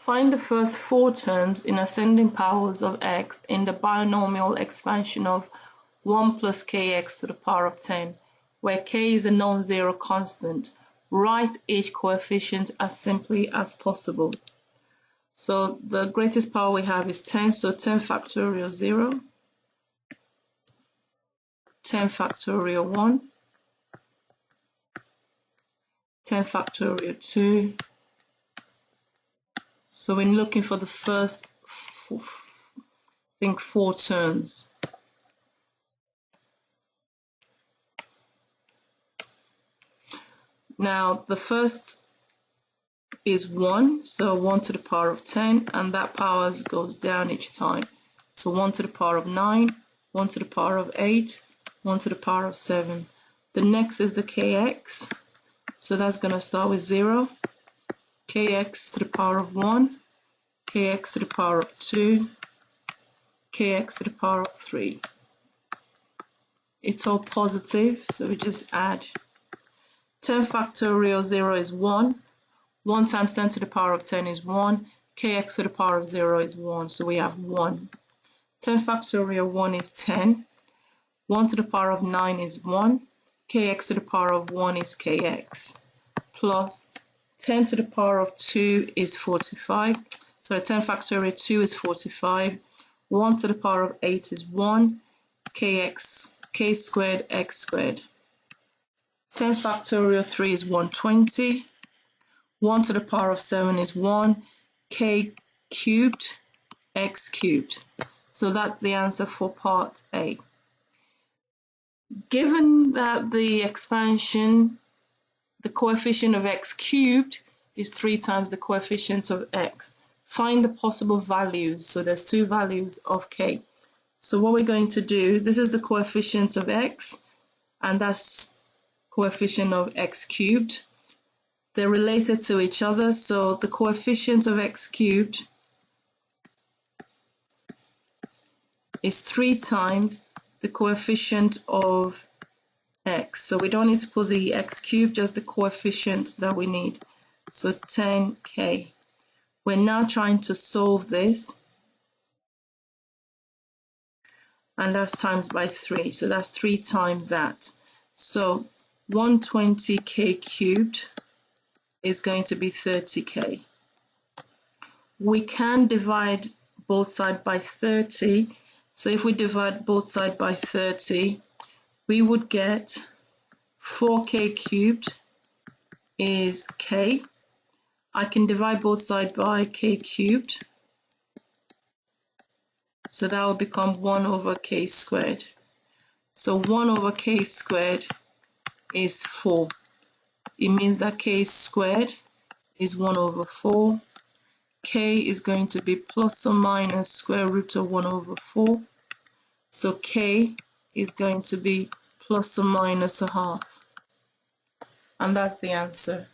Find the first 4 terms in ascending powers of x in the binomial expansion of 1 plus kx to the power of 10, where k is a non-zero constant. Write each coefficient as simply as possible. So the greatest power we have is 10, so 10 factorial 0, 10 factorial 1, 10 factorial 2. So we're looking for the first, I think, 4 terms. Now the first is 1, so 1 to the power of 10, and that power goes down each time. So 1 to the power of 9, 1 to the power of 8, 1 to the power of 7. The next is the kx, so that's going to start with 0, kx to the power of 1, kx to the power of 2, kx to the power of 3. It's all positive, so we just add. 10 factorial 0 is 1. 1 times 10 to the power of 10 is 1. Kx to the power of 0 is 1, so we have 1. 10 factorial 1 is 10. 1 to the power of 9 is 1. Kx to the power of 1 is kx. Plus 10 to the power of 2 is 45. So 10 factorial 2 is 45. 1 to the power of 8 is 1. Kx, k squared, x squared. 10 factorial 3 is 120. 1 to the power of 7 is 1. K cubed, x cubed. So that's the answer for part A. Given that the expansion, the coefficient of x cubed is 3 times the coefficient of x, find the possible values. So there's 2 values of k. So what we're going to do, this is the coefficient of x, and that's coefficient of x cubed. They're related to each other, so the coefficient of x cubed is 3 times the coefficient of x. So we don't need to put the x cubed, just the coefficient that we need. So 10k. We're now trying to solve this, and that's times by 3. So that's 3 times that. So 120k cubed is going to be 30k. We can divide both sides by 30. So if we divide both sides by 30, we would get 4k cubed is k. I can divide both sides by k cubed. So that will become 1 over k squared. So 1 over k squared is 4. It means that k squared is 1 over 4. K is going to be plus or minus square root of 1 over 4. So k is going to be plus or minus a half. And that's the answer.